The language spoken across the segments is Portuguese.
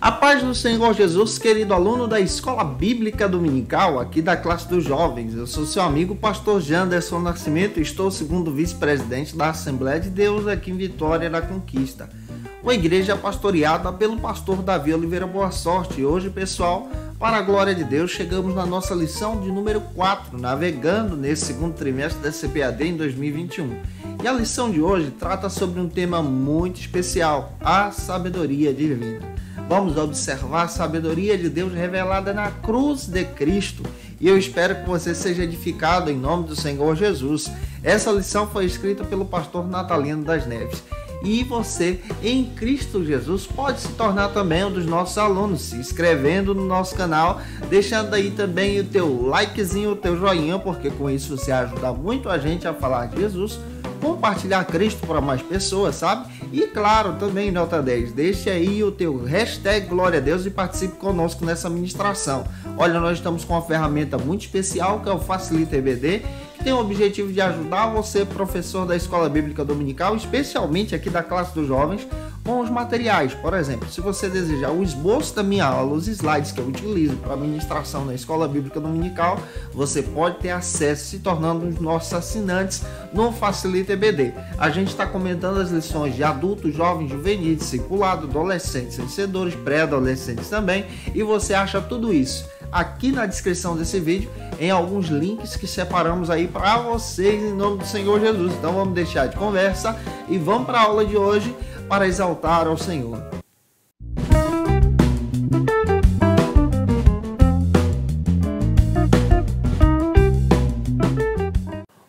A paz do Senhor Jesus, querido aluno da Escola Bíblica Dominical, aqui da classe dos jovens. Eu sou seu amigo, pastor Janderson Nascimento, e estou segundo vice-presidente da Assembleia de Deus aqui em Vitória da Conquista. Uma igreja pastoreada pelo pastor Davi Oliveira Boa Sorte. E hoje, pessoal, para a glória de Deus, chegamos na nossa lição de número 4, navegando nesse segundo trimestre da CPAD em 2021. E a lição de hoje trata sobre um tema muito especial, a sabedoria divina. Vamos observar a sabedoria de Deus revelada na cruz de Cristo. E eu espero que você seja edificado em nome do Senhor Jesus. Essa lição foi escrita pelo pastor Natalino das Neves. E você, em Cristo Jesus, pode se tornar também um dos nossos alunos, se inscrevendo no nosso canal, deixando aí também o teu likezinho, o teu joinha, porque com isso você ajuda muito a gente a falar de Jesus, compartilhar Cristo para mais pessoas, sabe? E claro, também nota 10, deixe aí o teu hashtag Glória a Deus e participe conosco nessa ministração. Olha, nós estamos com uma ferramenta muito especial que é o Facilita EBD, que tem o objetivo de ajudar você, professor da Escola Bíblica Dominical, especialmente aqui da classe dos jovens, com os materiais. Por exemplo, se você desejar o esboço da minha aula, os slides que eu utilizo para ministração na Escola Bíblica Dominical, você pode ter acesso se tornando um dos nossos assinantes no Facilita EBD. A gente está comentando as lições de adultos, jovens, juvenis, discipulado, adolescentes, vencedores, pré-adolescentes também, e você acha tudo isso aqui na descrição desse vídeo, em alguns links que separamos aí para vocês em nome do Senhor Jesus. Então vamos deixar de conversa e vamos para a aula de hoje para exaltar ao Senhor.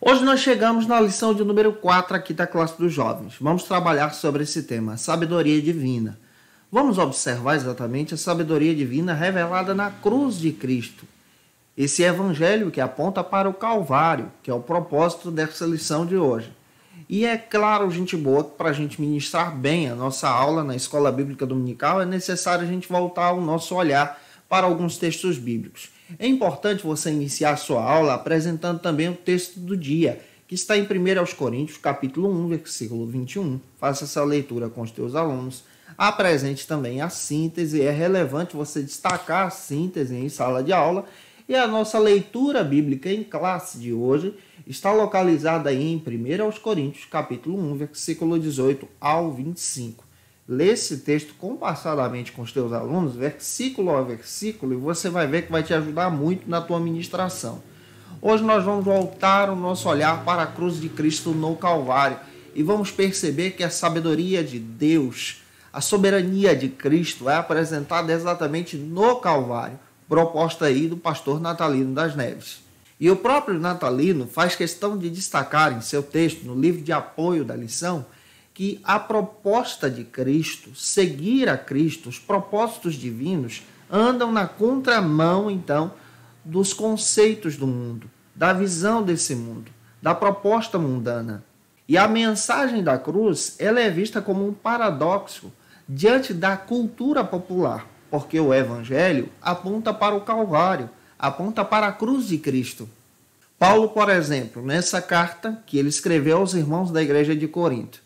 Hoje nós chegamos na lição de número 4 aqui da classe dos jovens. Vamos trabalhar sobre esse tema, sabedoria divina. Vamos observar exatamente a sabedoria divina revelada na cruz de Cristo. Esse evangelho que aponta para o Calvário, que é o propósito dessa lição de hoje. E é claro, gente boa, que para a gente ministrar bem a nossa aula na Escola Bíblica Dominical, é necessário a gente voltar o nosso olhar para alguns textos bíblicos. É importante você iniciar a sua aula apresentando também o texto do dia, que está em 1 Coríntios, capítulo 1, versículo 21. Faça essa leitura com os teus alunos. Apresente também a síntese. É relevante você destacar a síntese em sala de aula. E a nossa leitura bíblica em classe de hoje está localizada aí em 1 Coríntios, capítulo 1, versículo 18 ao 25. Lê esse texto compassadamente com os teus alunos, versículo a versículo, e você vai ver que vai te ajudar muito na tua ministração. Hoje nós vamos voltar o nosso olhar para a cruz de Cristo no Calvário e vamos perceber que a sabedoria de Deus, a soberania de Cristo é apresentada exatamente no Calvário, proposta aí do pastor Natalino das Neves. E o próprio Natalino faz questão de destacar em seu texto, no livro de apoio da lição, que a proposta de Cristo, seguir a Cristo, os propósitos divinos, andam na contramão, então, dos conceitos do mundo, da visão desse mundo, da proposta mundana. E a mensagem da cruz, ela é vista como um paradoxo diante da cultura popular, porque o Evangelho aponta para o Calvário, aponta para a cruz de Cristo. Paulo, por exemplo, nessa carta que ele escreveu aos irmãos da igreja de Corinto,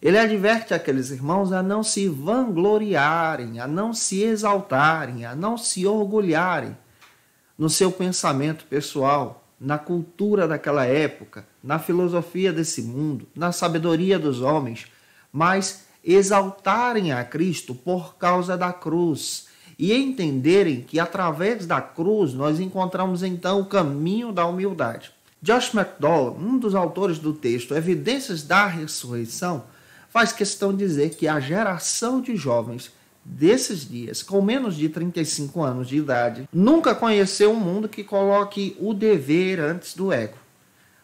ele adverte aqueles irmãos a não se vangloriarem, a não se exaltarem, a não se orgulharem no seu pensamento pessoal, na cultura daquela época, na filosofia desse mundo, na sabedoria dos homens, mas exaltarem a Cristo por causa da cruz e entenderem que através da cruz nós encontramos então o caminho da humildade. Josh McDowell, um dos autores do texto Evidências da Ressurreição, faz questão de dizer que a geração de jovens desses dias, com menos de 35 anos de idade, nunca conheceu um mundo que coloque o dever antes do ego.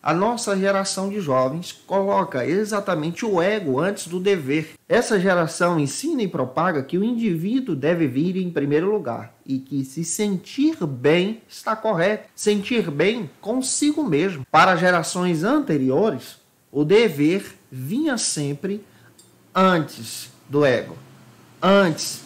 A nossa geração de jovens coloca exatamente o ego antes do dever. Essa geração ensina e propaga que o indivíduo deve vir em primeiro lugar e que se sentir bem está correto, sentir bem consigo mesmo. Para gerações anteriores, o dever vinha sempre antes do ego, antes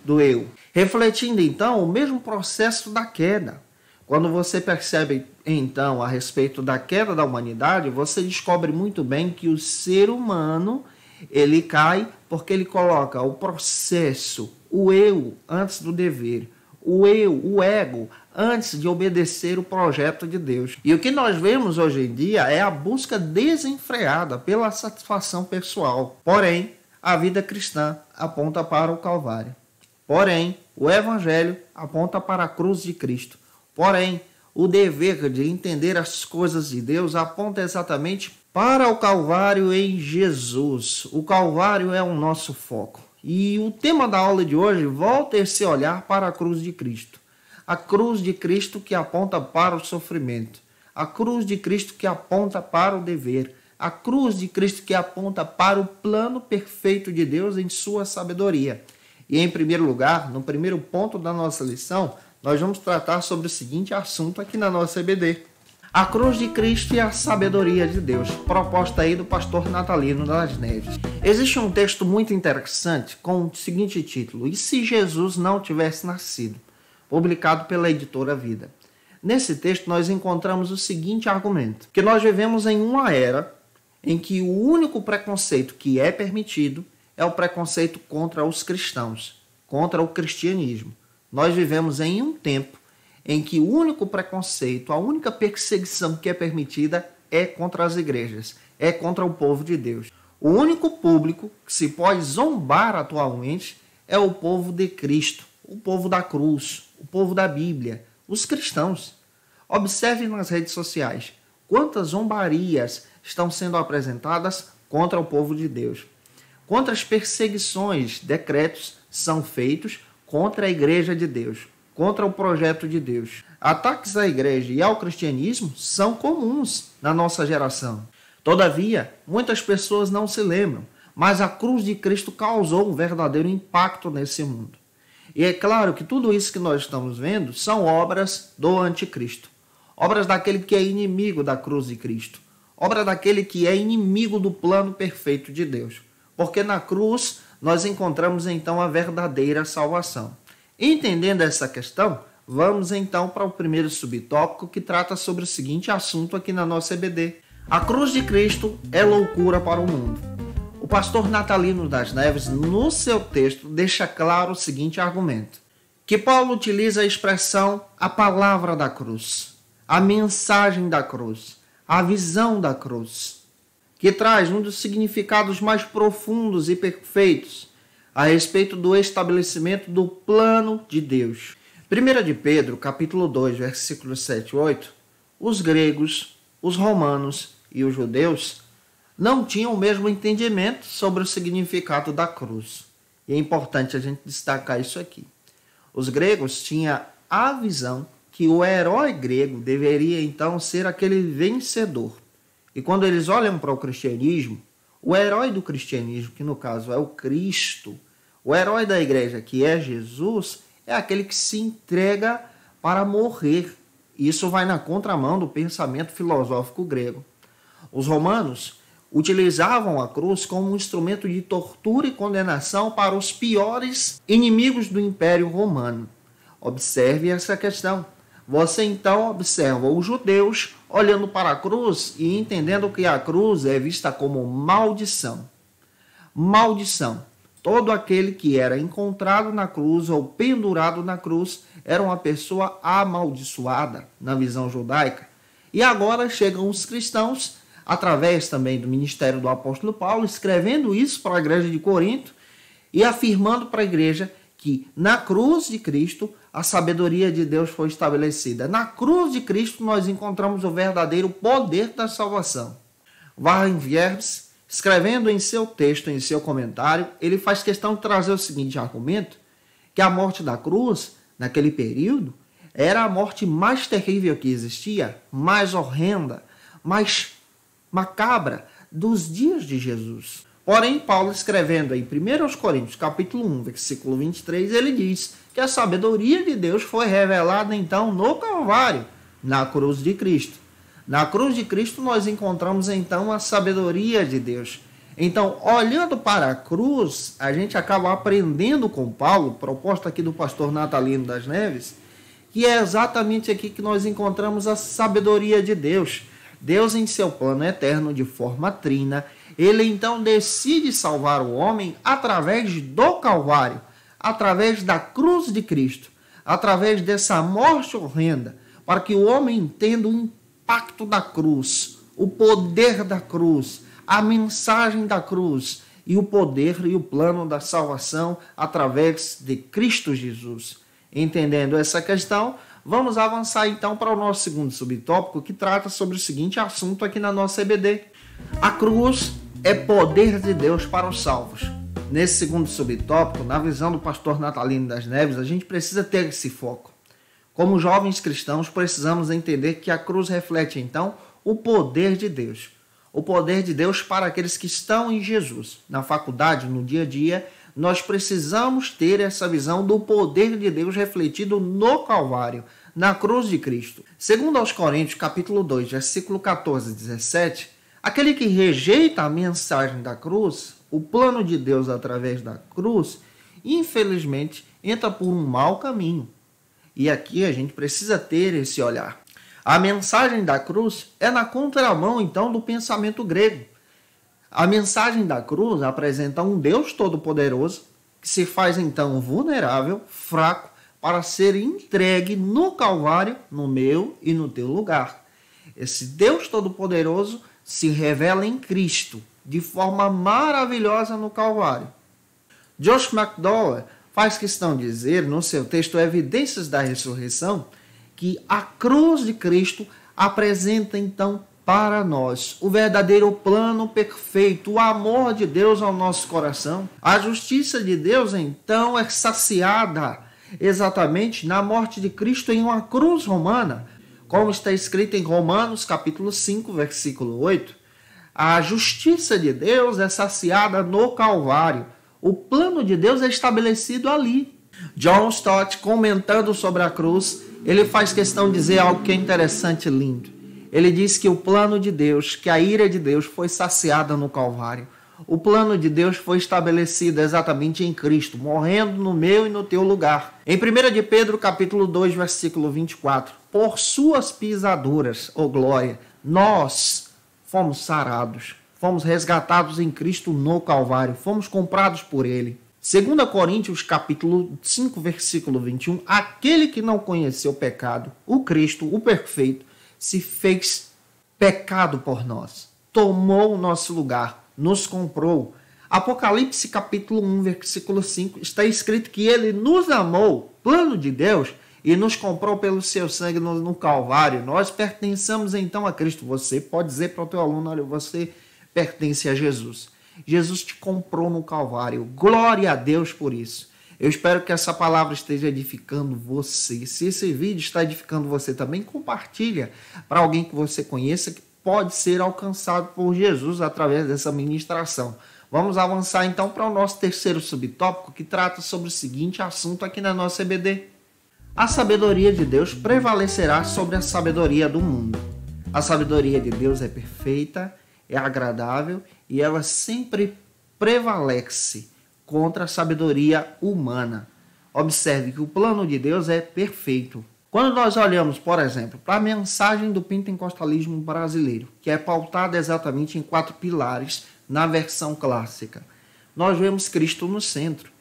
do eu. Refletindo então o mesmo processo da queda. Quando você percebe então a respeito da queda da humanidade, você descobre muito bem que o ser humano ele cai porque ele coloca o processo o eu antes do dever, o eu, o ego, antes de obedecer o projeto de Deus. E o que nós vemos hoje em dia é a busca desenfreada pela satisfação pessoal. Porém, a vida cristã aponta para o Calvário. Porém, o Evangelho aponta para a cruz de Cristo. Porém, o dever de entender as coisas de Deus aponta exatamente para o Calvário em Jesus. O Calvário é o nosso foco. E o tema da aula de hoje volta esse olhar para a cruz de Cristo. A cruz de Cristo que aponta para o sofrimento. A cruz de Cristo que aponta para o dever. A cruz de Cristo que aponta para o plano perfeito de Deus em sua sabedoria. E em primeiro lugar, no primeiro ponto da nossa lição, nós vamos tratar sobre o seguinte assunto aqui na nossa EBD. A cruz de Cristo e a sabedoria de Deus, proposta aí do pastor Natalino das Neves. Existe um texto muito interessante com o seguinte título: E se Jesus não tivesse nascido? Publicado pela editora Vida. Nesse texto nós encontramos o seguinte argumento: que nós vivemos em uma era em que o único preconceito que é permitido é o preconceito contra os cristãos, contra o cristianismo. Nós vivemos em um tempo em que o único preconceito, a única perseguição que é permitida é contra as igrejas, é contra o povo de Deus. O único público que se pode zombar atualmente é o povo de Cristo, o povo da cruz, o povo da Bíblia, os cristãos. Observe nas redes sociais quantas zombarias estão sendo apresentadas contra o povo de Deus. Quantas perseguições, decretos são feitos contra a igreja de Deus, contra o projeto de Deus. Ataques à igreja e ao cristianismo são comuns na nossa geração. Todavia, muitas pessoas não se lembram, mas a cruz de Cristo causou um verdadeiro impacto nesse mundo. E é claro que tudo isso que nós estamos vendo são obras do anticristo, obras daquele que é inimigo da cruz de Cristo, obra daquele que é inimigo do plano perfeito de Deus. Porque na cruz nós encontramos então a verdadeira salvação. Entendendo essa questão, vamos então para o primeiro subtópico que trata sobre o seguinte assunto aqui na nossa EBD. A cruz de Cristo é loucura para o mundo. O pastor Natalino das Neves, no seu texto, deixa claro o seguinte argumento: que Paulo utiliza a expressão a palavra da cruz, a mensagem da cruz, a visão da cruz, que traz um dos significados mais profundos e perfeitos a respeito do estabelecimento do plano de Deus. 1 de Pedro, capítulo 2, versículos 7 e 8, os gregos, os romanos e os judeus não tinham o mesmo entendimento sobre o significado da cruz. E é importante a gente destacar isso aqui. Os gregos tinham a visão que o herói grego deveria então ser aquele vencedor. E quando eles olham para o cristianismo, o herói do cristianismo, que no caso é o Cristo, o herói da igreja, que é Jesus, é aquele que se entrega para morrer. Isso vai na contramão do pensamento filosófico grego. Os romanos utilizavam a cruz como um instrumento de tortura e condenação para os piores inimigos do Império Romano. Observe essa questão. Você então observa os judeus olhando para a cruz e entendendo que a cruz é vista como maldição. Maldição. Todo aquele que era encontrado na cruz ou pendurado na cruz era uma pessoa amaldiçoada na visão judaica. E agora chegam os cristãos, através também do ministério do apóstolo Paulo, escrevendo isso para a igreja de Corinto e afirmando para a igreja que na cruz de Cristo a sabedoria de Deus foi estabelecida. Na cruz de Cristo nós encontramos o verdadeiro poder da salvação. Warren Wiersbe, escrevendo em seu texto, em seu comentário, ele faz questão de trazer o seguinte argumento, que a morte da cruz, naquele período, era a morte mais terrível que existia, mais horrenda, mais macabra dos dias de Jesus. Porém, Paulo, escrevendo em 1 Coríntios, capítulo 1, versículo 23, ele diz que a sabedoria de Deus foi revelada, então, no Calvário, na cruz de Cristo. Na cruz de Cristo, nós encontramos, então, a sabedoria de Deus. Então, olhando para a cruz, a gente acaba aprendendo com Paulo, proposta aqui do pastor Natalino das Neves, que é exatamente aqui que nós encontramos a sabedoria de Deus. Deus, em seu plano eterno, de forma trina, ele então decide salvar o homem através do Calvário, através da cruz de Cristo, através dessa morte horrenda, para que o homem entenda o impacto da cruz, o poder da cruz, a mensagem da cruz e o poder e o plano da salvação através de Cristo Jesus. Entendendo essa questão, vamos avançar então para o nosso segundo subtópico, que trata sobre o seguinte assunto aqui na nossa EBD. A cruz é poder de Deus para os salvos. Nesse segundo subtópico, na visão do pastor Natalino das Neves, a gente precisa ter esse foco. Como jovens cristãos, precisamos entender que a cruz reflete então o poder de Deus. O poder de Deus para aqueles que estão em Jesus. Na faculdade, no dia a dia, nós precisamos ter essa visão do poder de Deus refletido no Calvário, na cruz de Cristo. Segundo aos Coríntios, capítulo 2, versículo 14 e 17, aquele que rejeita a mensagem da cruz, o plano de Deus através da cruz, infelizmente, entra por um mau caminho. E aqui a gente precisa ter esse olhar. A mensagem da cruz é na contramão, então, do pensamento grego. A mensagem da cruz apresenta um Deus todo-poderoso que se faz, então, vulnerável, fraco, para ser entregue no Calvário, no meu e no teu lugar. Esse Deus todo-poderoso se revela em Cristo, de forma maravilhosa no Calvário. Josh McDowell faz questão de dizer, no seu texto Evidências da Ressurreição, que a cruz de Cristo apresenta, então, para nós o verdadeiro plano perfeito, o amor de Deus ao nosso coração. A justiça de Deus, então, é saciada exatamente na morte de Cristo em uma cruz romana, como está escrito em Romanos, capítulo 5, versículo 8. A justiça de Deus é saciada no Calvário. O plano de Deus é estabelecido ali. John Stott, comentando sobre a cruz, ele faz questão de dizer algo que é interessante e lindo. Ele diz que o plano de Deus, que a ira de Deus foi saciada no Calvário. O plano de Deus foi estabelecido exatamente em Cristo, morrendo no meu e no teu lugar. Em 1 de Pedro, capítulo 2, versículo 24, por suas pisaduras, ó glória, nós fomos sarados, fomos resgatados em Cristo no Calvário, fomos comprados por Ele. 2 Coríntios, capítulo 5, versículo 21, aquele que não conheceu o pecado, o Cristo, o perfeito, se fez pecado por nós, tomou o nosso lugar, nos comprou. Apocalipse, capítulo 1, versículo 5, está escrito que Ele nos amou, plano de Deus, e nos comprou pelo seu sangue no Calvário. Nós pertencemos então a Cristo. Você pode dizer para o teu aluno, olha, você pertence a Jesus. Jesus te comprou no Calvário. Glória a Deus por isso. Eu espero que essa palavra esteja edificando você. Se esse vídeo está edificando você também, compartilha para alguém que você conheça que pode ser alcançado por Jesus através dessa ministração. Vamos avançar então para o nosso terceiro subtópico, que trata sobre o seguinte assunto aqui na nossa EBD. A sabedoria de Deus prevalecerá sobre a sabedoria do mundo. A sabedoria de Deus é perfeita, é agradável e ela sempre prevalece contra a sabedoria humana. Observe que o plano de Deus é perfeito. Quando nós olhamos, por exemplo, para a mensagem do pentecostalismo brasileiro, que é pautada exatamente em 4 pilares na versão clássica, nós vemos Cristo no centro.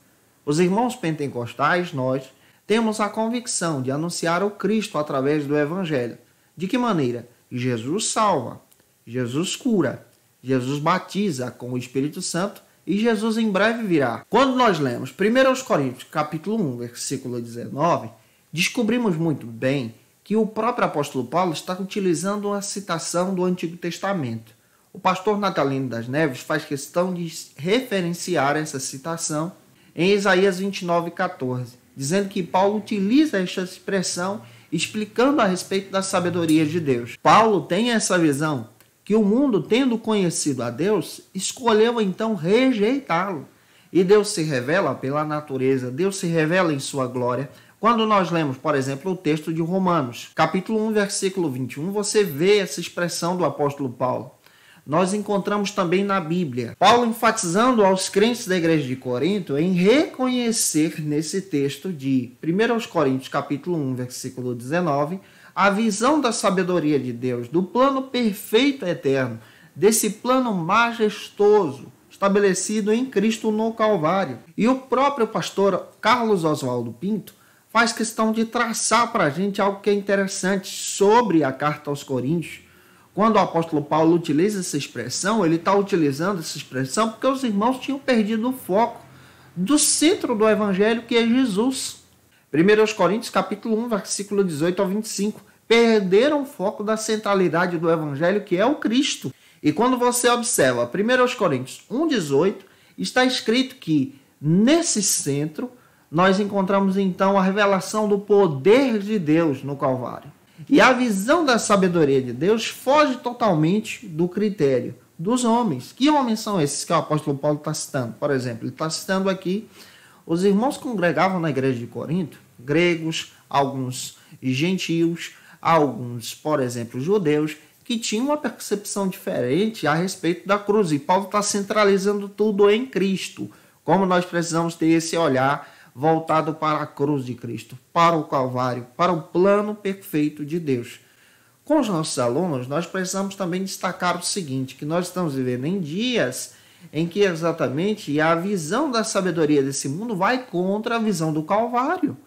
Os irmãos pentecostais, nós temos a convicção de anunciar o Cristo através do Evangelho. De que maneira? Jesus salva, Jesus cura, Jesus batiza com o Espírito Santo e Jesus em breve virá. Quando nós lemos 1 Coríntios, capítulo 1, versículo 19, descobrimos muito bem que o próprio apóstolo Paulo está utilizando uma citação do Antigo Testamento. O pastor Natalino das Neves faz questão de referenciar essa citação em Isaías 29, 14. Dizendo que Paulo utiliza esta expressão explicando a respeito da sabedoria de Deus. Paulo tem essa visão que o mundo, tendo conhecido a Deus, escolheu então rejeitá-lo. E Deus se revela pela natureza, Deus se revela em sua glória. Quando nós lemos, por exemplo, o texto de Romanos, capítulo 1, versículo 21, você vê essa expressão do apóstolo Paulo. Nós encontramos também na Bíblia Paulo enfatizando aos crentes da igreja de Corinto em reconhecer nesse texto de 1 Coríntios capítulo 1, versículo 19, a visão da sabedoria de Deus, do plano perfeito eterno, desse plano majestoso estabelecido em Cristo no Calvário. E o próprio pastor Carlos Oswaldo Pinto faz questão de traçar para a gente algo que é interessante sobre a carta aos Coríntios. Quando o apóstolo Paulo utiliza essa expressão, ele está utilizando essa expressão porque os irmãos tinham perdido o foco do centro do evangelho, que é Jesus. 1 Coríntios capítulo 1, versículo 18 ao 25. Perderam o foco da centralidade do evangelho, que é o Cristo. E quando você observa 1 Coríntios 1, 18, está escrito que nesse centro nós encontramos então a revelação do poder de Deus no Calvário. E a visão da sabedoria de Deus foge totalmente do critério dos homens. Que homens são esses que o apóstolo Paulo está citando? Por exemplo, ele está citando aqui os irmãos que congregavam na igreja de Corinto, gregos, alguns gentios, alguns, por exemplo, judeus, que tinham uma percepção diferente a respeito da cruz. E Paulo está centralizando tudo em Cristo. Como nós precisamos ter esse olhar voltado para a cruz de Cristo, para o Calvário, para o plano perfeito de Deus. Com os nossos alunos, nós precisamos também destacar o seguinte, que nós estamos vivendo em dias em que exatamente a visão da sabedoria desse mundo vai contra a visão do Calvário.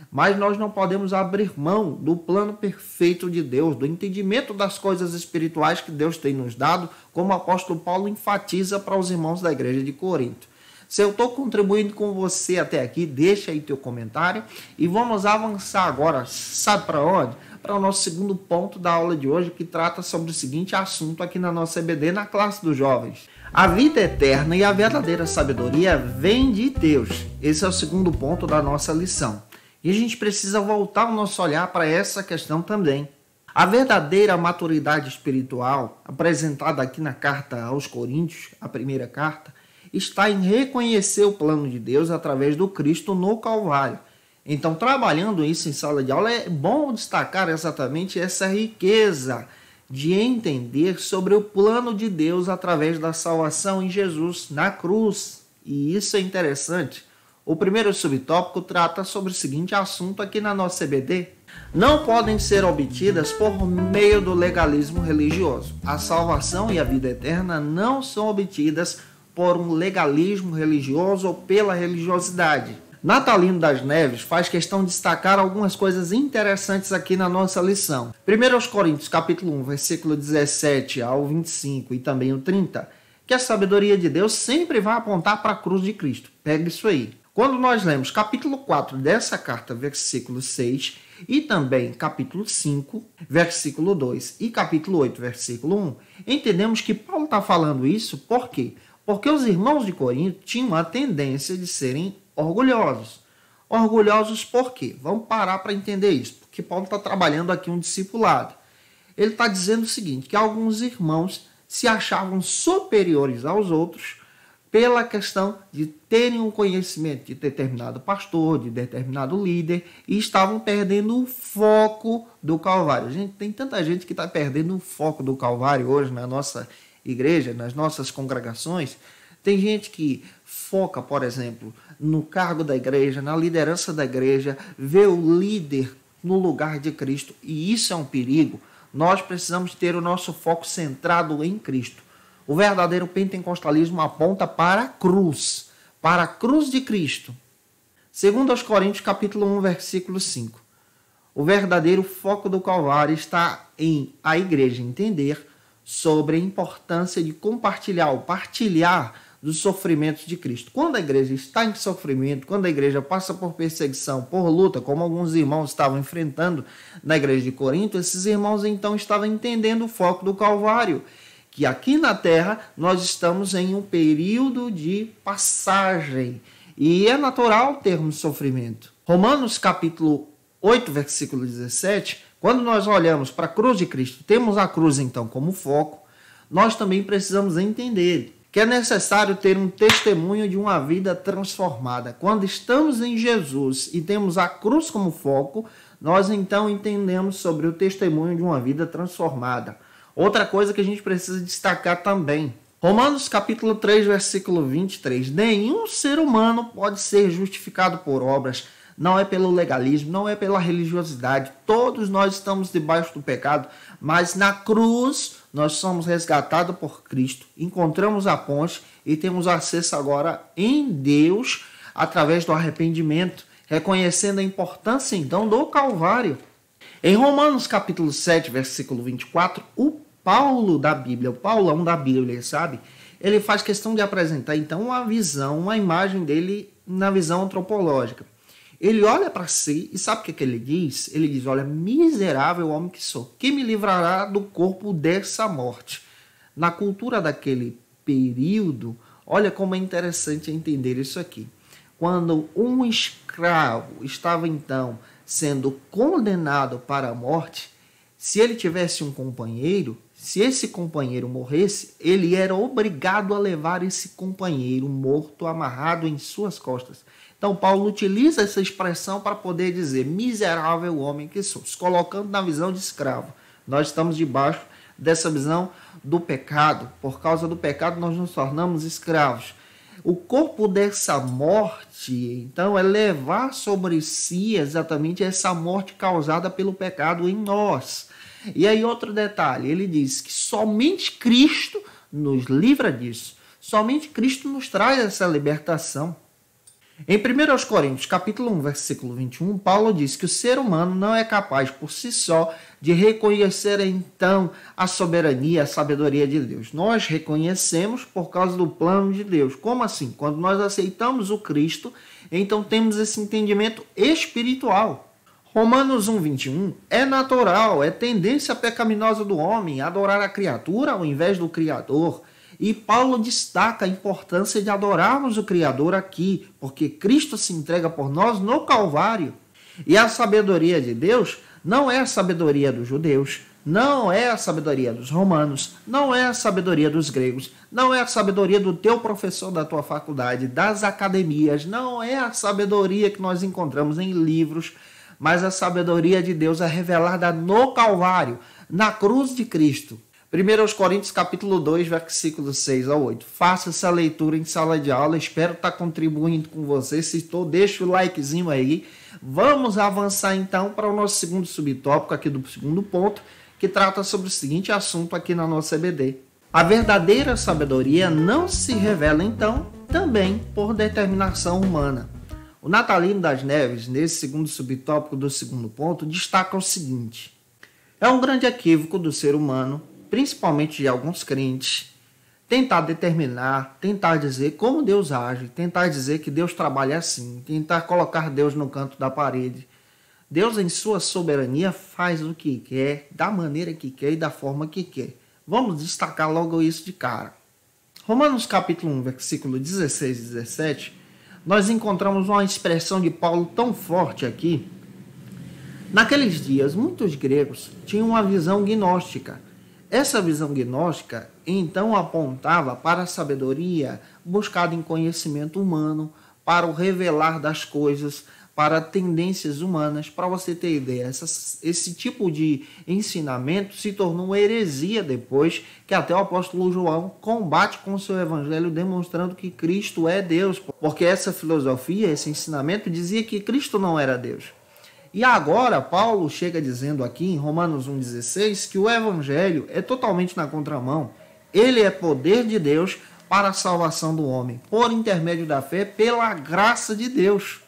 Mas nós não podemos abrir mão do plano perfeito de Deus, do entendimento das coisas espirituais que Deus tem nos dado, como o apóstolo Paulo enfatiza para os irmãos da igreja de Corinto. Se eu estou contribuindo com você até aqui, deixa aí teu comentário e vamos avançar agora, sabe para onde? Para o nosso segundo ponto da aula de hoje, que trata sobre o seguinte assunto aqui na nossa EBD, na classe dos jovens. A vida eterna e a verdadeira sabedoria vem de Deus. Esse é o segundo ponto da nossa lição. E a gente precisa voltar o nosso olhar para essa questão também. A verdadeira maturidade espiritual, apresentada aqui na carta aos Coríntios, a primeira carta, está em reconhecer o plano de Deus através do Cristo no Calvário. Então, trabalhando isso em sala de aula, é bom destacar exatamente essa riqueza de entender sobre o plano de Deus através da salvação em Jesus, na cruz. E isso é interessante. O primeiro subtópico trata sobre o seguinte assunto aqui na nossa EBD. Não podem ser obtidas por meio do legalismo religioso. A salvação e a vida eterna não são obtidas por um legalismo religioso ou pela religiosidade. Natalino das Neves faz questão de destacar algumas coisas interessantes aqui na nossa lição. 1 Coríntios capítulo 1, versículo 17 ao 25 e também o 30, que a sabedoria de Deus sempre vai apontar para a cruz de Cristo. Pega isso aí. Quando nós lemos capítulo 4 dessa carta, versículo 6, e também capítulo 5, versículo 2 e capítulo 8, versículo 1, entendemos que Paulo está falando isso por quê? Porque os irmãos de Corinto tinham a tendência de serem orgulhosos. Orgulhosos por quê? Vamos parar para entender isso, porque Paulo está trabalhando aqui um discipulado. Ele está dizendo o seguinte, que alguns irmãos se achavam superiores aos outros pela questão de terem um conhecimento de determinado pastor, de determinado líder, e estavam perdendo o foco do Calvário. Gente, tem tanta gente que está perdendo o foco do Calvário hoje na nossa igreja, nas nossas congregações. Tem gente que foca, por exemplo, no cargo da igreja, na liderança da igreja, vê o líder no lugar de Cristo, e isso é um perigo. Nós precisamos ter o nosso foco centrado em Cristo. O verdadeiro pentecostalismo aponta para a cruz de Cristo. 2 Coríntios capítulo 1, versículo 5. O verdadeiro foco do Calvário está em a igreja entender sobre a importância de partilhar dos sofrimentos de Cristo. Quando a igreja está em sofrimento, quando a igreja passa por perseguição, por luta, como alguns irmãos estavam enfrentando na igreja de Corinto, esses irmãos então estavam entendendo o foco do Calvário, que aqui na terra nós estamos em um período de passagem, e é natural termos sofrimento. Romanos capítulo 8, versículo 17, quando nós olhamos para a cruz de Cristo, temos a cruz então como foco, nós também precisamos entender que é necessário ter um testemunho de uma vida transformada. Quando estamos em Jesus e temos a cruz como foco, nós então entendemos sobre o testemunho de uma vida transformada. Outra coisa que a gente precisa destacar também. Romanos capítulo 3, versículo 23. Nenhum ser humano pode ser justificado por obras, não é pelo legalismo, não é pela religiosidade. Todos nós estamos debaixo do pecado, mas na cruz nós somos resgatados por Cristo, encontramos a ponte e temos acesso agora em Deus através do arrependimento, reconhecendo a importância então do Calvário. Em Romanos capítulo 7, versículo 24, o Paulo da Bíblia, o Paulão da Bíblia, sabe? Ele faz questão de apresentar então uma visão, uma imagem dele na visão antropológica. Ele olha para si e sabe o que ele diz? Ele diz, olha, miserável homem que sou, quem me livrará do corpo dessa morte? Na cultura daquele período, olha como é interessante entender isso aqui. Quando um escravo estava então sendo condenado para a morte, se ele tivesse um companheiro, se esse companheiro morresse, ele era obrigado a levar esse companheiro morto amarrado em suas costas. Então Paulo utiliza essa expressão para poder dizer miserável homem que sou, se colocando na visão de escravo. Nós estamos debaixo dessa visão do pecado. Por causa do pecado nós nos tornamos escravos. O corpo dessa morte, então, é levar sobre si exatamente essa morte causada pelo pecado em nós. E aí outro detalhe, ele diz que somente Cristo nos livra disso. Somente Cristo nos traz essa libertação. Em 1 Coríntios, capítulo 1, versículo 21, Paulo diz que o ser humano não é capaz por si só de reconhecer então a soberania, a sabedoria de Deus. Nós reconhecemos por causa do plano de Deus. Como assim? Quando nós aceitamos o Cristo, então temos esse entendimento espiritual. Romanos 1, 21 é natural, é tendência pecaminosa do homem adorar a criatura ao invés do Criador. E Paulo destaca a importância de adorarmos o Criador aqui, porque Cristo se entrega por nós no Calvário. E a sabedoria de Deus não é a sabedoria dos judeus, não é a sabedoria dos romanos, não é a sabedoria dos gregos, não é a sabedoria do teu professor da tua faculdade, das academias, não é a sabedoria que nós encontramos em livros, mas a sabedoria de Deus é revelada no Calvário, na cruz de Cristo. 1 Coríntios capítulo 2, versículos 6 a 8. Faça essa leitura em sala de aula, espero estar contribuindo com você. Se estou, deixa o likezinho aí. Vamos avançar então para o nosso segundo subtópico aqui do segundo ponto, que trata sobre o seguinte assunto aqui na nossa EBD. A verdadeira sabedoria não se revela então também por determinação humana. O Natalino das Neves, nesse segundo subtópico do segundo ponto, destaca o seguinte: é um grande equívoco do ser humano, principalmente de alguns crentes, tentar determinar, tentar dizer como Deus age, tentar dizer que Deus trabalha assim, tentar colocar Deus no canto da parede. Deus, em sua soberania, faz o que quer, da maneira que quer e da forma que quer. Vamos destacar logo isso de cara. Romanos capítulo 1, versículo 16 e 17, nós encontramos uma expressão de Paulo tão forte aqui. Naqueles dias, muitos gregos tinham uma visão gnóstica. Essa visão gnóstica, então, apontava para a sabedoria buscada em conhecimento humano, para o revelar das coisas, para tendências humanas. Para você ter ideia, esse tipo de ensinamento se tornou uma heresia depois, que até o apóstolo João combate com o seu evangelho, demonstrando que Cristo é Deus, porque essa filosofia, esse ensinamento, dizia que Cristo não era Deus. E agora Paulo chega dizendo aqui em Romanos 1,16 que o evangelho é totalmente na contramão. Ele é poder de Deus para a salvação do homem, por intermédio da fé, pela graça de Deus.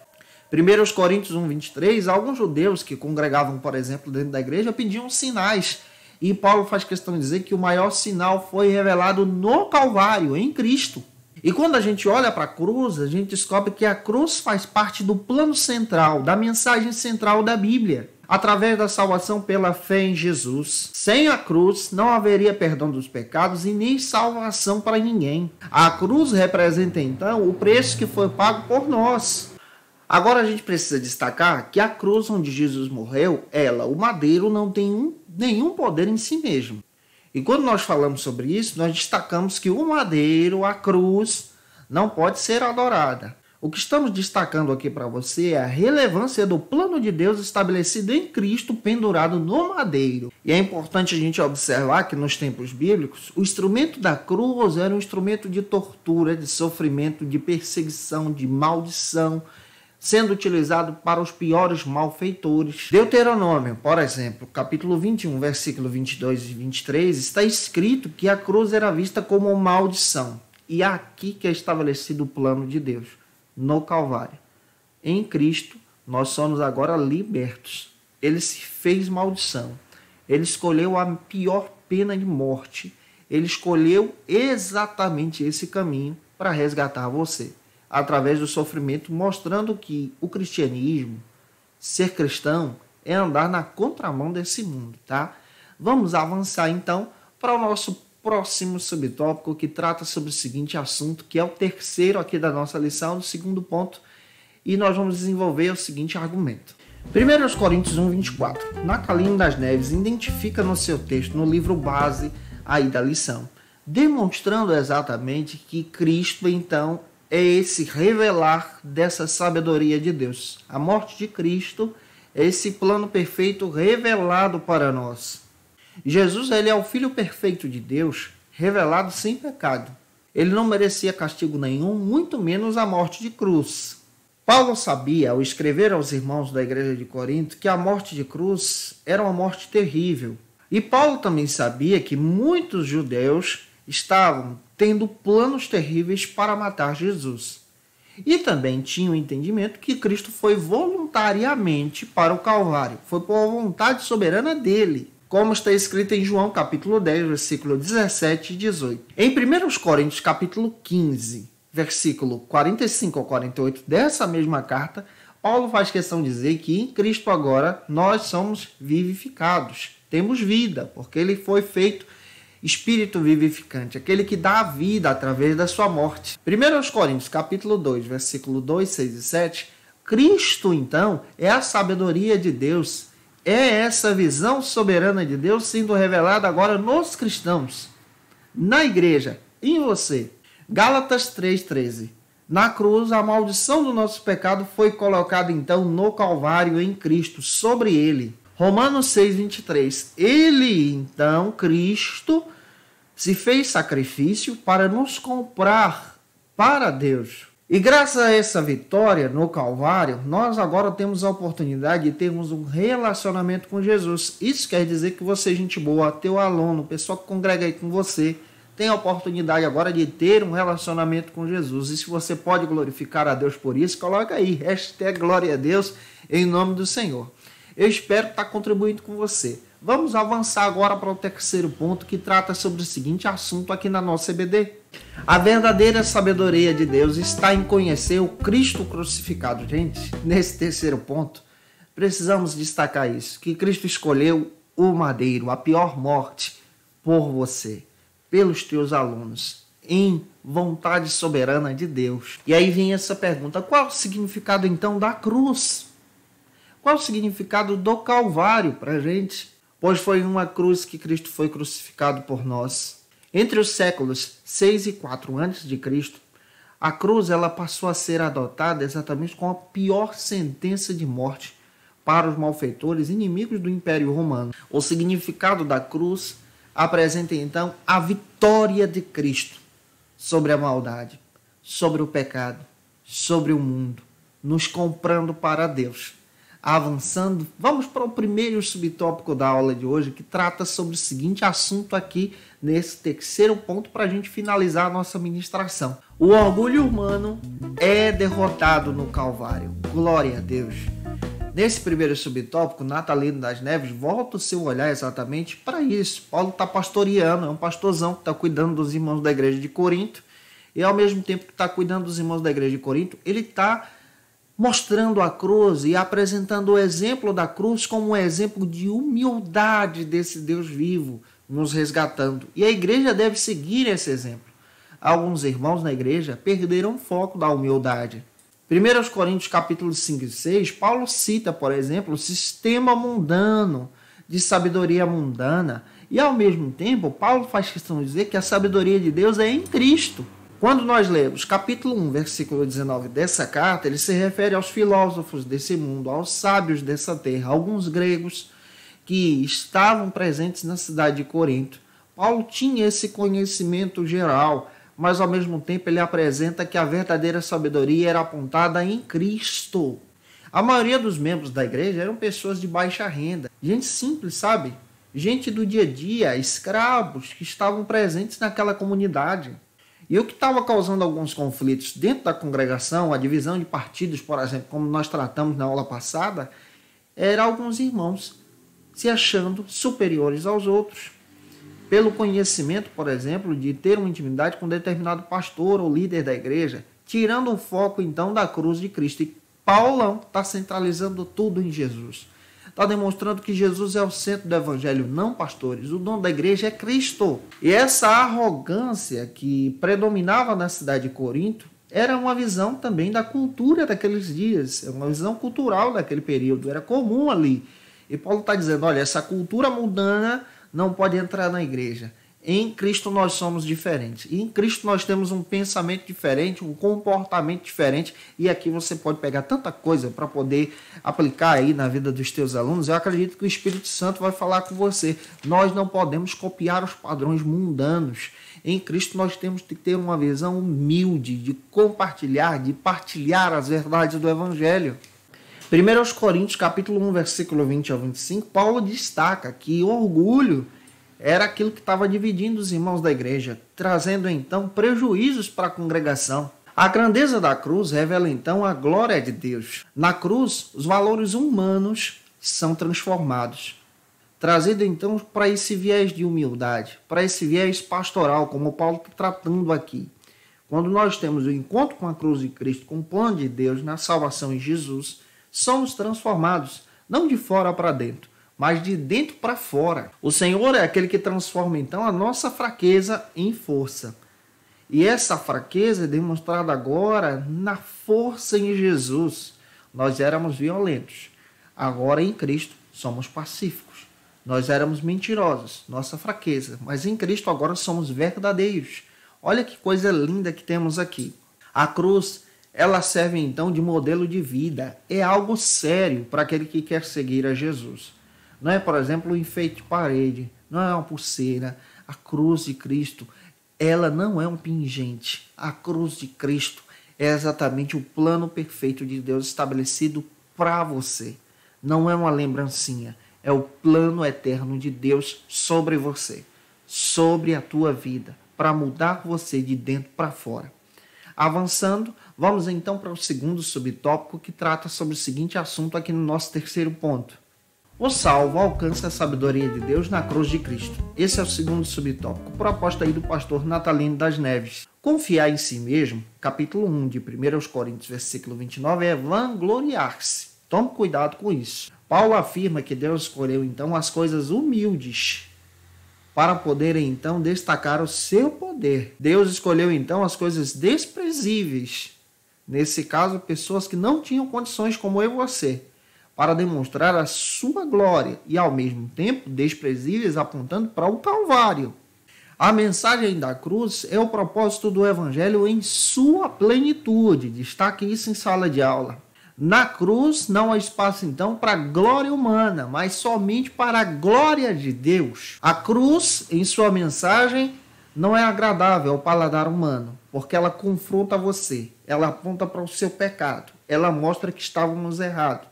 1 Coríntios 1,23, alguns judeus que congregavam, por exemplo, dentro da igreja, pediam sinais. E Paulo faz questão de dizer que o maior sinal foi revelado no Calvário, em Cristo. E quando a gente olha para a cruz, a gente descobre que a cruz faz parte do plano central, da mensagem central da Bíblia, através da salvação pela fé em Jesus. Sem a cruz, não haveria perdão dos pecados e nem salvação para ninguém. A cruz representa, então, o preço que foi pago por nós. Agora a gente precisa destacar que a cruz onde Jesus morreu, o madeiro, não tem nenhum poder em si mesmo. E quando nós falamos sobre isso, nós destacamos que o madeiro, a cruz, não pode ser adorada. O que estamos destacando aqui para você é a relevância do plano de Deus estabelecido em Cristo, pendurado no madeiro. E é importante a gente observar que nos tempos bíblicos, o instrumento da cruz era um instrumento de tortura, de sofrimento, de perseguição, de maldição. sendo utilizado para os piores malfeitores. Deuteronômio, por exemplo, capítulo 21, versículo 22 e 23, está escrito que a cruz era vista como uma maldição. E é aqui que é estabelecido o plano de Deus, no Calvário. Em Cristo, nós somos agora libertos. Ele se fez maldição. Ele escolheu a pior pena de morte. Ele escolheu exatamente esse caminho para resgatar você, através do sofrimento, mostrando que o cristianismo, ser cristão, é andar na contramão desse mundo, tá? Vamos avançar então para o nosso próximo subtópico, que trata sobre o seguinte assunto, que é o terceiro aqui da nossa lição, do segundo ponto, e nós vamos desenvolver o seguinte argumento. 1 Coríntios 1, 24. Nacalino das Neves identifica no seu texto, no livro base aí da lição, demonstrando exatamente que Cristo, então, é esse revelar dessa sabedoria de Deus. A morte de Cristo é esse plano perfeito revelado para nós. Jesus, ele é o Filho perfeito de Deus, revelado sem pecado. Ele não merecia castigo nenhum, muito menos a morte de cruz. Paulo sabia, ao escrever aos irmãos da igreja de Corinto, que a morte de cruz era uma morte terrível. E Paulo também sabia que muitos judeus estavam tendo planos terríveis para matar Jesus. E também tinha o entendimento que Cristo foi voluntariamente para o Calvário. Foi por vontade soberana dele, como está escrito em João capítulo 10, versículo 17 e 18. Em 1 Coríntios capítulo 15, versículo 45 ao 48 dessa mesma carta, Paulo faz questão de dizer que em Cristo agora nós somos vivificados. Temos vida, porque ele foi feito Espírito vivificante, aquele que dá a vida através da sua morte. 1 Coríntios, capítulo 2, versículo 2, 6 e 7, Cristo, então, é a sabedoria de Deus. É essa visão soberana de Deus sendo revelada agora nos cristãos, na igreja, em você. Gálatas 3,13. Na cruz, a maldição do nosso pecado foi colocada, então, no Calvário em Cristo, sobre ele. Romanos 6,23. Ele, então, Cristo, se fez sacrifício para nos comprar para Deus. E graças a essa vitória no Calvário, nós agora temos a oportunidade de termos um relacionamento com Jesus. Isso quer dizer que você, gente boa, teu aluno, pessoa que congrega aí com você, tem a oportunidade agora de ter um relacionamento com Jesus. E se você pode glorificar a Deus por isso, coloca aí, hashtag glória a Deus, em nome do Senhor. Eu espero estar contribuindo com você. Vamos avançar agora para o terceiro ponto, que trata sobre o seguinte assunto aqui na nossa EBD. A verdadeira sabedoria de Deus está em conhecer o Cristo crucificado. Gente, nesse terceiro ponto, precisamos destacar isso, que Cristo escolheu o madeiro, a pior morte, por você, pelos teus alunos, em vontade soberana de Deus. E aí vem essa pergunta, qual o significado então da cruz? Qual o significado do Calvário para a gente? Pois foi uma cruz que Cristo foi crucificado por nós. Entre os séculos 6 e 4 a.C., a cruz ela passou a ser adotada exatamente como a pior sentença de morte para os malfeitores, inimigos do Império Romano. O significado da cruz apresenta então a vitória de Cristo sobre a maldade, sobre o pecado, sobre o mundo, nos comprando para Deus. Avançando, vamos para o primeiro subtópico da aula de hoje, que trata sobre o seguinte assunto aqui, nesse terceiro ponto, para a gente finalizar a nossa ministração. O orgulho humano é derrotado no Calvário. Glória a Deus. Nesse primeiro subtópico, Natalino das Neves volta o seu olhar exatamente para isso. Paulo está pastoreando, é um pastorzão que está cuidando dos irmãos da igreja de Corinto, e ao mesmo tempo que está cuidando dos irmãos da igreja de Corinto, ele está mostrando a cruz e apresentando o exemplo da cruz como um exemplo de humildade desse Deus vivo nos resgatando. E a igreja deve seguir esse exemplo. Alguns irmãos na igreja perderam o foco da humildade. 1 Coríntios capítulo 5 e 6, Paulo cita, por exemplo, o sistema mundano, de sabedoria mundana. E ao mesmo tempo, Paulo faz questão de dizer que a sabedoria de Deus é em Cristo. Quando nós lemos capítulo 1, versículo 19 dessa carta, ele se refere aos filósofos desse mundo, aos sábios dessa terra, alguns gregos que estavam presentes na cidade de Corinto. Paulo tinha esse conhecimento geral, mas ao mesmo tempo ele apresenta que a verdadeira sabedoria era apontada em Cristo. A maioria dos membros da igreja eram pessoas de baixa renda, gente simples, sabe? Gente do dia a dia, escravos que estavam presentes naquela comunidade. E o que estava causando alguns conflitos dentro da congregação, a divisão de partidos, por exemplo, como nós tratamos na aula passada, eram alguns irmãos se achando superiores aos outros, pelo conhecimento, por exemplo, de ter uma intimidade com determinado pastor ou líder da igreja, tirando o foco, então, da cruz de Cristo. E Paulão está centralizando tudo em Jesus. Está demonstrando que Jesus é o centro do evangelho, não pastores. O dono da igreja é Cristo. E essa arrogância que predominava na cidade de Corinto era uma visão também da cultura daqueles dias, uma visão cultural daquele período, era comum ali. E Paulo está dizendo, olha, essa cultura mundana não pode entrar na igreja. Em Cristo nós somos diferentes. E em Cristo nós temos um pensamento diferente, um comportamento diferente. E aqui você pode pegar tanta coisa para poder aplicar aí na vida dos teus alunos. Eu acredito que o Espírito Santo vai falar com você. Nós não podemos copiar os padrões mundanos. Em Cristo nós temos que ter uma visão humilde de compartilhar, de partilhar as verdades do Evangelho. 1 Coríntios, capítulo 1, versículo 20 ao 25, Paulo destaca que o orgulho era aquilo que estava dividindo os irmãos da igreja, trazendo então prejuízos para a congregação. A grandeza da cruz revela então a glória de Deus. Na cruz, os valores humanos são transformados, trazido então para esse viés de humildade, para esse viés pastoral, como Paulo está tratando aqui. Quando nós temos o encontro com a cruz de Cristo, com o plano de Deus na salvação em Jesus, somos transformados, não de fora para dentro, mas de dentro para fora. O Senhor é aquele que transforma então a nossa fraqueza em força. E essa fraqueza é demonstrada agora na força em Jesus. Nós éramos violentos, agora em Cristo somos pacíficos. Nós éramos mentirosos, nossa fraqueza, mas em Cristo agora somos verdadeiros. Olha que coisa linda que temos aqui. A cruz, ela serve então de modelo de vida. É algo sério para aquele que quer seguir a Jesus. Não é, por exemplo, um enfeite de parede, não é uma pulseira. A cruz de Cristo, ela não é um pingente. A cruz de Cristo é exatamente o plano perfeito de Deus estabelecido para você. Não é uma lembrancinha, é o plano eterno de Deus sobre você, sobre a tua vida, para mudar você de dentro para fora. Avançando, vamos então para o segundo subtópico que trata sobre o seguinte assunto aqui no nosso terceiro ponto. O salvo alcança a sabedoria de Deus na cruz de Cristo. Esse é o segundo subtópico, proposta aí do pastor Natalino das Neves. Confiar em si mesmo, capítulo 1 de 1 Coríntios, versículo 29, é vangloriar-se. Tome cuidado com isso. Paulo afirma que Deus escolheu então as coisas humildes para poderem então destacar o seu poder. Deus escolheu então as coisas desprezíveis, nesse caso pessoas que não tinham condições como eu e você, para demonstrar a sua glória e ao mesmo tempo desprezíveis apontando para o Calvário. A mensagem da cruz é o propósito do Evangelho em sua plenitude. Destaque isso em sala de aula. Na cruz não há espaço então para a glória humana, mas somente para a glória de Deus. A cruz, em sua mensagem, não é agradável ao paladar humano, porque ela confronta você, ela aponta para o seu pecado, ela mostra que estávamos errados.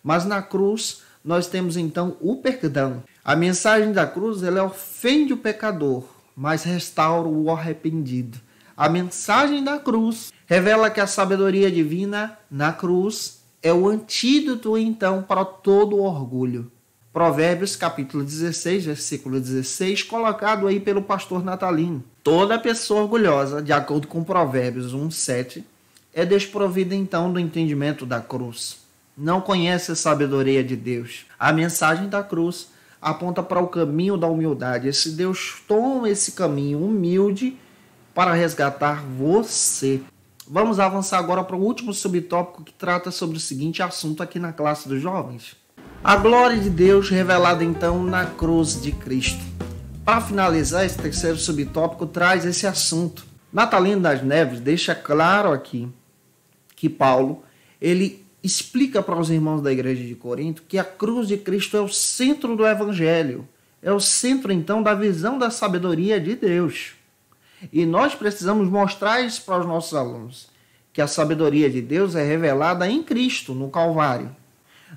Mas na cruz nós temos então o perdão. A mensagem da cruz ela ofende o pecador, mas restaura o arrependido. A mensagem da cruz revela que a sabedoria divina na cruz é o antídoto, então, para todo o orgulho. Provérbios, capítulo 16, versículo 16, colocado aí pelo pastor Natalino. Toda pessoa orgulhosa, de acordo com Provérbios 1:7, é desprovida, então, do entendimento da cruz. Não conhece a sabedoria de Deus. A mensagem da cruz aponta para o caminho da humildade. Esse Deus toma esse caminho humilde para resgatar você. Vamos avançar agora para o último subtópico que trata sobre o seguinte assunto aqui na classe dos jovens. A glória de Deus revelada então na cruz de Cristo. Para finalizar, esse terceiro subtópico traz esse assunto. Natalino das Neves deixa claro aqui que Paulo, ele explica para os irmãos da igreja de Corinto que a cruz de Cristo é o centro do Evangelho. É o centro então da visão da sabedoria de Deus. E nós precisamos mostrar isso para os nossos alunos, que a sabedoria de Deus é revelada em Cristo, no Calvário.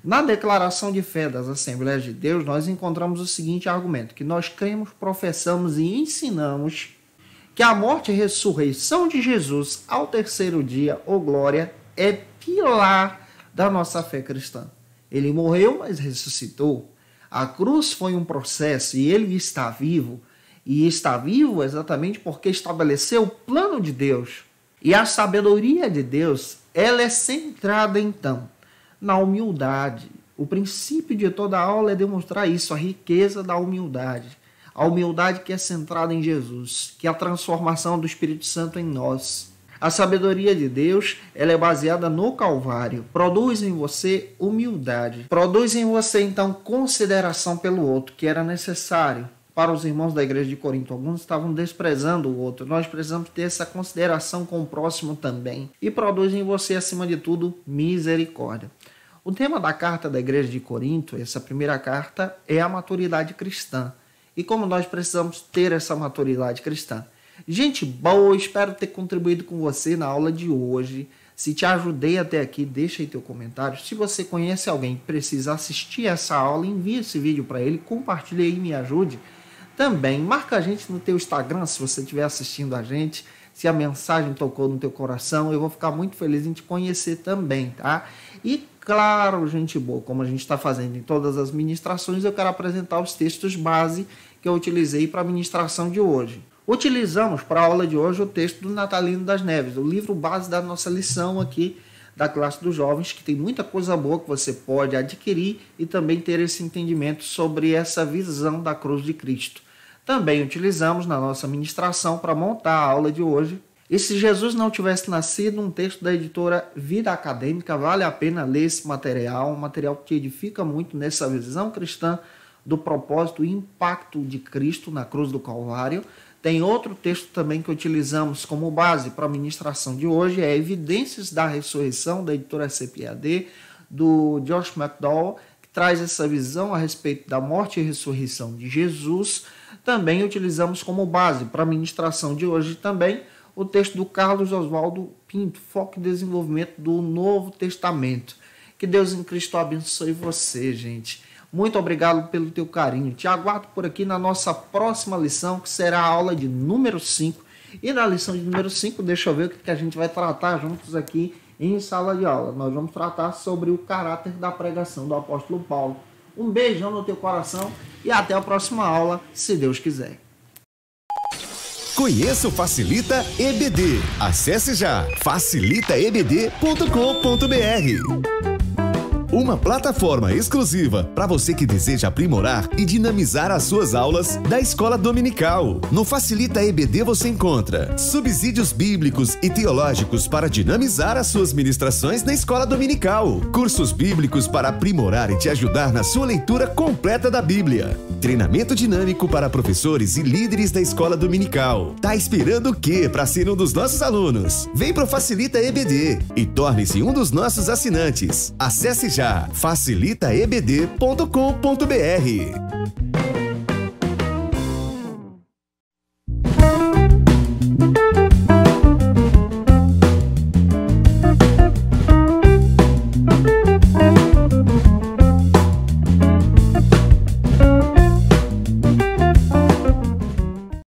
Na declaração de fé das Assembleias de Deus, nós encontramos o seguinte argumento, que nós cremos, professamos e ensinamos que a morte e ressurreição de Jesus ao terceiro dia, ou glória, é pilar da nossa fé cristã. Ele morreu, mas ressuscitou. A cruz foi um processo e ele está vivo. E está vivo exatamente porque estabeleceu o plano de Deus. E a sabedoria de Deus, ela é centrada então na humildade. O princípio de toda a aula é demonstrar isso, a riqueza da humildade. A humildade que é centrada em Jesus, que é a transformação do Espírito Santo em nós. A sabedoria de Deus, ela é baseada no Calvário. Produz em você humildade. Produz em você, então, consideração pelo outro, que era necessário para os irmãos da igreja de Corinto. Alguns estavam desprezando o outro. Nós precisamos ter essa consideração com o próximo também. E produz em você, acima de tudo, misericórdia. O tema da carta da igreja de Corinto, essa primeira carta, é a maturidade cristã. E como nós precisamos ter essa maturidade cristã? Gente boa, espero ter contribuído com você na aula de hoje. Se te ajudei até aqui, deixa aí teu comentário. Se você conhece alguém que precisa assistir essa aula, envie esse vídeo para ele, compartilhe aí e me ajude. Também marca a gente no teu Instagram, se você estiver assistindo a gente. Se a mensagem tocou no teu coração, eu vou ficar muito feliz em te conhecer também, tá? E claro, gente boa, como a gente está fazendo em todas as ministrações, eu quero apresentar os textos base que eu utilizei para a ministração de hoje. Utilizamos para a aula de hoje o texto do Natalino das Neves, o livro base da nossa lição aqui da classe dos jovens, que tem muita coisa boa que você pode adquirir e também ter esse entendimento sobre essa visão da cruz de Cristo. Também utilizamos na nossa ministração para montar a aula de hoje. E se Jesus não tivesse nascido, um texto da editora Vida Acadêmica, vale a pena ler esse material, um material que edifica muito nessa visão cristã do propósito e impacto de Cristo na cruz do Calvário. Tem outro texto também que utilizamos como base para a ministração de hoje, é Evidências da Ressurreição, da editora CPAD, do Josh McDowell, que traz essa visão a respeito da morte e ressurreição de Jesus. Também utilizamos como base para a ministração de hoje também o texto do Carlos Oswaldo Pinto, Foco e Desenvolvimento do Novo Testamento. Que Deus em Cristo abençoe você, gente. Muito obrigado pelo teu carinho. Te aguardo por aqui na nossa próxima lição, que será a aula de número 5. E na lição de número 5, deixa eu ver o que a gente vai tratar juntos aqui em sala de aula. Nós vamos tratar sobre o caráter da pregação do apóstolo Paulo. Um beijão no teu coração e até a próxima aula, se Deus quiser. Conheça o Facilita EBD. Acesse já facilitaebd.com.br. Uma plataforma exclusiva para você que deseja aprimorar e dinamizar as suas aulas da escola dominical. No Facilita EBD você encontra subsídios bíblicos e teológicos para dinamizar as suas ministrações na escola dominical, cursos bíblicos para aprimorar e te ajudar na sua leitura completa da Bíblia, treinamento dinâmico para professores e líderes da escola dominical. Tá esperando o quê para ser um dos nossos alunos? Vem pro Facilita EBD e torne-se um dos nossos assinantes. Acesse já facilitaebd.com.br.